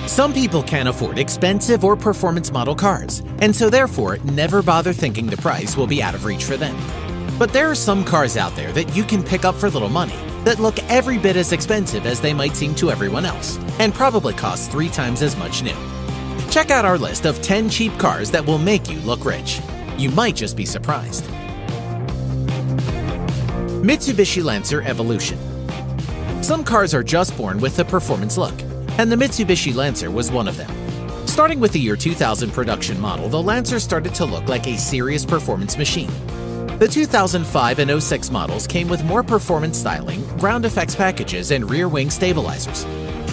Some people can't afford expensive or performance model cars, and so therefore never bother thinking the price will be out of reach for them. But there are some cars out there that you can pick up for little money that look every bit as expensive as they might seem to everyone else, and probably cost 3 times as much new. Check out our list of 10 cheap cars that will make you look rich. You might just be surprised. Mitsubishi Lancer Evolution. Some cars are just born with the performance look, and the Mitsubishi Lancer was one of them. Starting with the year 2000 production model, the Lancer started to look like a serious performance machine. The 2005 and 06 models came with more performance styling, ground effects packages, and rear wing stabilizers.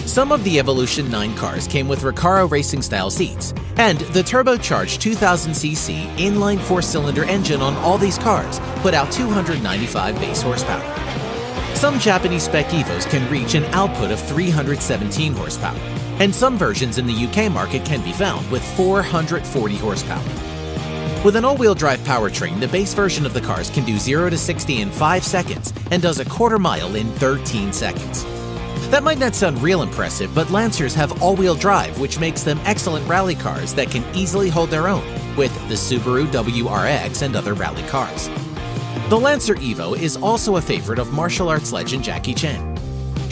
Some of the Evolution 9 cars came with Recaro racing-style seats, and the turbocharged 2000cc inline 4-cylinder engine on all these cars put out 295 base horsepower. Some Japanese spec Evos can reach an output of 317 horsepower, and some versions in the UK market can be found with 440 horsepower. With an all-wheel drive powertrain, the base version of the cars can do 0 to 60 in 5 seconds and does a quarter mile in 13 seconds. That might not sound real impressive, but Lancers have all-wheel drive, which makes them excellent rally cars that can easily hold their own with the Subaru WRX and other rally cars. The Lancer Evo is also a favorite of martial arts legend Jackie Chan.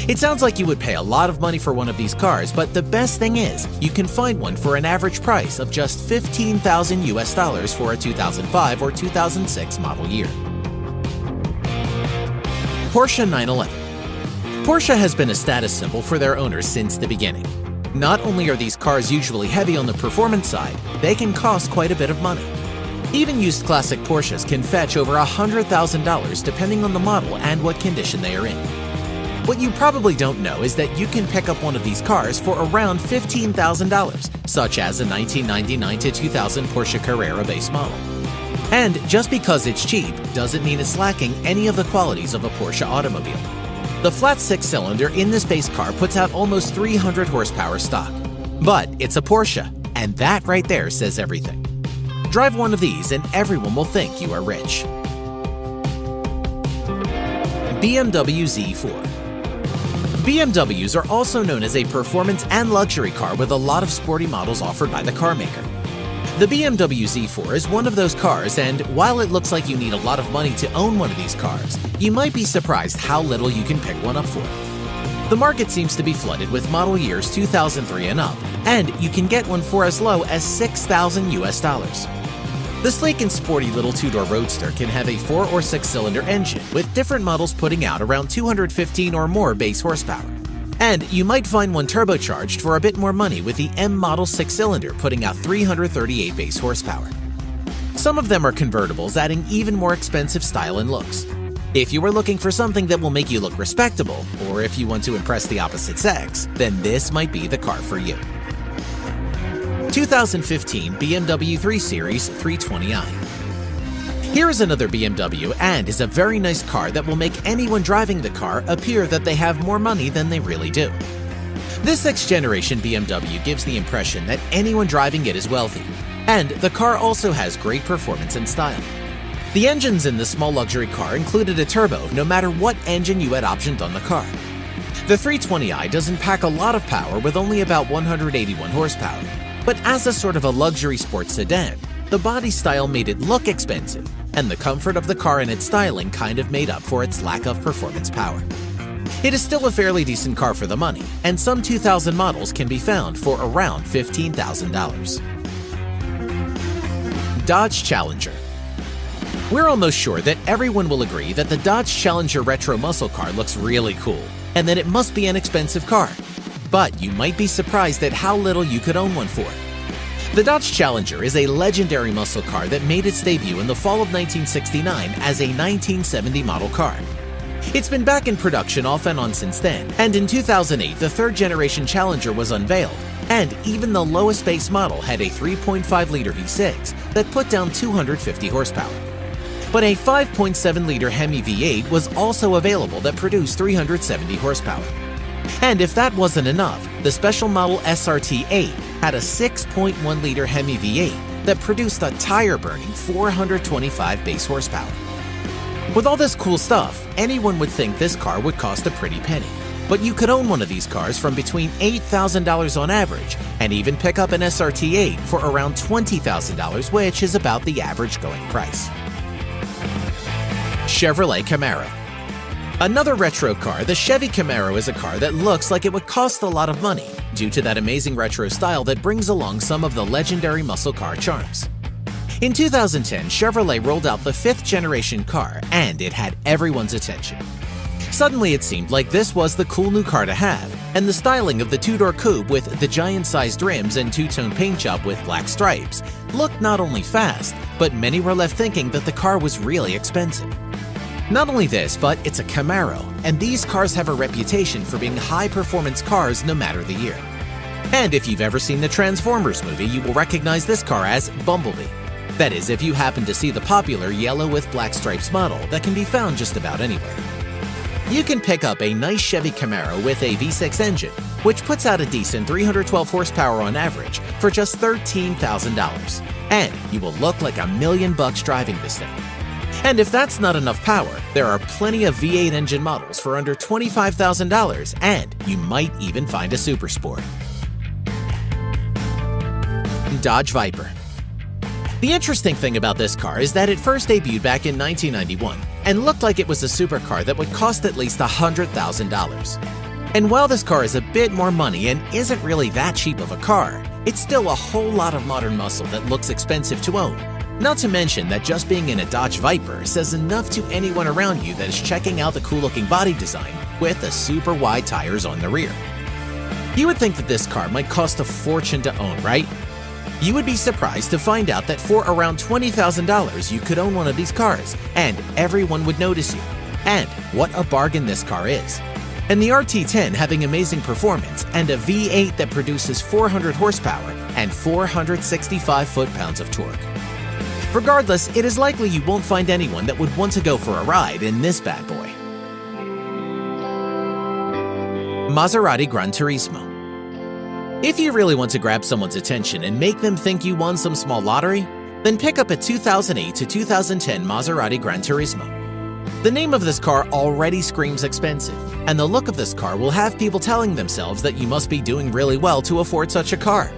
It sounds like you would pay a lot of money for one of these cars, but the best thing is, you can find one for an average price of just $15,000 for a 2005 or 2006 model year. Porsche 911. Porsche has been a status symbol for their owners since the beginning. Not only are these cars usually heavy on the performance side, they can cost quite a bit of money. Even used classic Porsches can fetch over $100,000 depending on the model and what condition they are in. What you probably don't know is that you can pick up one of these cars for around $15,000, such as a 1999 to 2000 Porsche Carrera base model. And just because it's cheap doesn't mean it's lacking any of the qualities of a Porsche automobile. The flat 6-cylinder in this base car puts out almost 300 horsepower stock. But it's a Porsche, and that right there says everything. Drive one of these and everyone will think you are rich. BMW Z4. BMWs are also known as a performance and luxury car with a lot of sporty models offered by the car maker. The BMW Z4 is one of those cars, and while it looks like you need a lot of money to own one of these cars, you might be surprised how little you can pick one up for. The market seems to be flooded with model years 2003 and up, and you can get one for as low as $6,000. The sleek and sporty little two-door Roadster can have a 4 or 6-cylinder engine, with different models putting out around 215 or more base horsepower. And you might find one turbocharged for a bit more money with the M model 6-cylinder putting out 338 base horsepower. Some of them are convertibles, adding even more expensive style and looks. If you are looking for something that will make you look respectable, or if you want to impress the opposite sex, then this might be the car for you. 2015 BMW 3 Series 320i. Here is another BMW, and is a very nice car that will make anyone driving the car appear that they have more money than they really do. This 6th generation BMW gives the impression that anyone driving it is wealthy, and the car also has great performance and style. The engines in this small luxury car included a turbo no matter what engine you had optioned on the car. The 320i doesn't pack a lot of power with only about 181 horsepower, but as a sort of a luxury sports sedan, the body style made it look expensive, and the comfort of the car and its styling kind of made up for its lack of performance power. It is still a fairly decent car for the money, and some 2000 models can be found for around $15,000. Dodge Challenger. We're almost sure that everyone will agree that the Dodge Challenger retro muscle car looks really cool, and that it must be an expensive car. But you might be surprised at how little you could own one for. The Dodge Challenger is a legendary muscle car that made its debut in the fall of 1969 as a 1970 model car. It's been back in production off and on since then, and in 2008 the 3rd generation Challenger was unveiled, and even the lowest base model had a 3.5-liter V6 that put down 250 horsepower. But a 5.7-liter Hemi V8 was also available that produced 370 horsepower. And if that wasn't enough, the special model SRT8 had a 6.1-liter Hemi V8 that produced a tire-burning 425 base horsepower. With all this cool stuff, anyone would think this car would cost a pretty penny. but you could own one of these cars from between $8,000 on average, and even pick up an SRT8 for around $20,000, which is about the average going price. Chevrolet Camaro. Another retro car, the Chevy Camaro is a car that looks like it would cost a lot of money due to that amazing retro style that brings along some of the legendary muscle car charms. In 2010, Chevrolet rolled out the 5th generation car, and it had everyone's attention. Suddenly it seemed like this was the cool new car to have, and the styling of the two-door coupe with the giant-sized rims and two-tone paint job with black stripes looked not only fast, but many were left thinking that the car was really expensive. Not only this, but it's a Camaro, and these cars have a reputation for being high-performance cars no matter the year. And if you've ever seen the Transformers movie, you will recognize this car as Bumblebee. That is, if you happen to see the popular yellow with black stripes model that can be found just about anywhere. You can pick up a nice Chevy Camaro with a V6 engine, which puts out a decent 312 horsepower on average for just $13,000. And you will look like $1 million driving this thing. And if that's not enough power, there are plenty of V8 engine models for under $25,000, and you might even find a Super Sport. Dodge Viper. The interesting thing about this car is that it first debuted back in 1991 and looked like it was a supercar that would cost at least $100,000. And while this car is a bit more money and isn't really that cheap of a car, it's still a whole lot of modern muscle that looks expensive to own. Not to mention that just being in a Dodge Viper says enough to anyone around you that is checking out the cool-looking body design with the super wide tires on the rear. You would think that this car might cost a fortune to own, right? You would be surprised to find out that for around $20,000 you could own one of these cars, and everyone would notice you. And what a bargain this car is. And the RT10 having amazing performance and a V8 that produces 400 horsepower and 465 foot-pounds of torque. Regardless, it is likely you won't find anyone that would want to go for a ride in this bad boy. Maserati Gran Turismo. If you really want to grab someone's attention and make them think you won some small lottery, then pick up a 2008 to 2010 Maserati Gran Turismo. The name of this car already screams expensive, and the look of this car will have people telling themselves that you must be doing really well to afford such a car.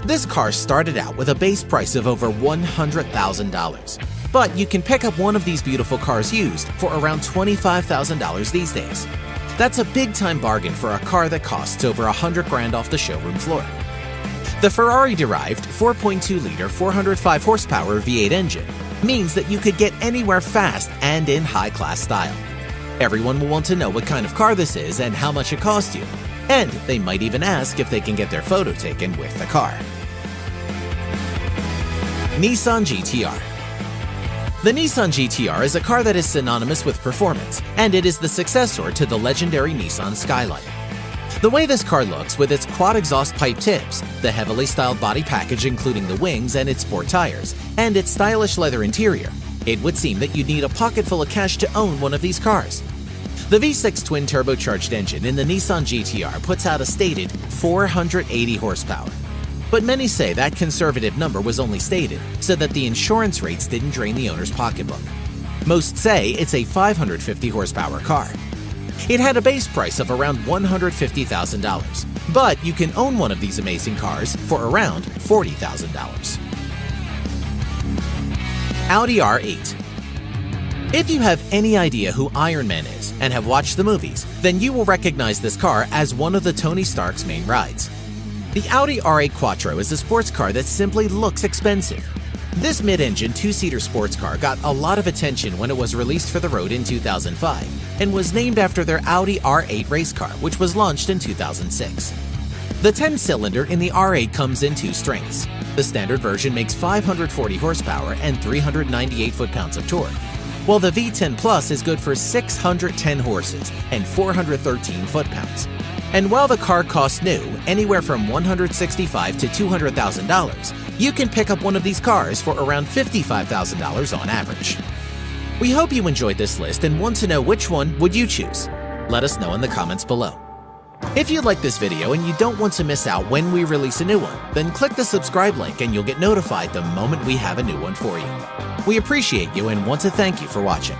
This car started out with a base price of over $100,000, but you can pick up one of these beautiful cars used for around $25,000 these days. That's a big-time bargain for a car that costs over $100,000 off the showroom floor. The Ferrari-derived 4.2-liter 405 horsepower V8 engine means that you could get anywhere fast and in high-class style. Everyone will want to know what kind of car this is and how much it cost you, and they might even ask if they can get their photo taken with the car. Nissan GT-R. The Nissan GT-R is a car that is synonymous with performance, and it is the successor to the legendary Nissan Skyline. The way this car looks with its quad exhaust pipe tips, the heavily styled body package including the wings and its sport tires, and its stylish leather interior, it would seem that you'd need a pocket full of cash to own one of these cars. The V6 twin-turbocharged engine in the Nissan GT-R puts out a stated 480 horsepower. But many say that conservative number was only stated so that the insurance rates didn't drain the owner's pocketbook. Most say it's a 550 horsepower car. It had a base price of around $150,000, but you can own one of these amazing cars for around $40,000. Audi R8. If you have any idea who Iron Man is and have watched the movies, then you will recognize this car as one of the Tony Stark's main rides. The Audi R8 Quattro is a sports car that simply looks expensive. This mid-engine two-seater sports car got a lot of attention when it was released for the road in 2005 and was named after their Audi R8 race car, which was launched in 2006. The 10-cylinder in the R8 comes in two strengths. The standard version makes 540 horsepower and 398 foot-pounds of torque, while the V10 Plus is good for 610 horses and 413 foot-pounds. And while the car costs new, anywhere from $165,000 to $200,000, you can pick up one of these cars for around $55,000 on average. We hope you enjoyed this list and want to know which one would you choose. Let us know in the comments below. If you like this video and you don't want to miss out when we release a new one, then click the subscribe link and you'll get notified the moment we have a new one for you. We appreciate you and want to thank you for watching.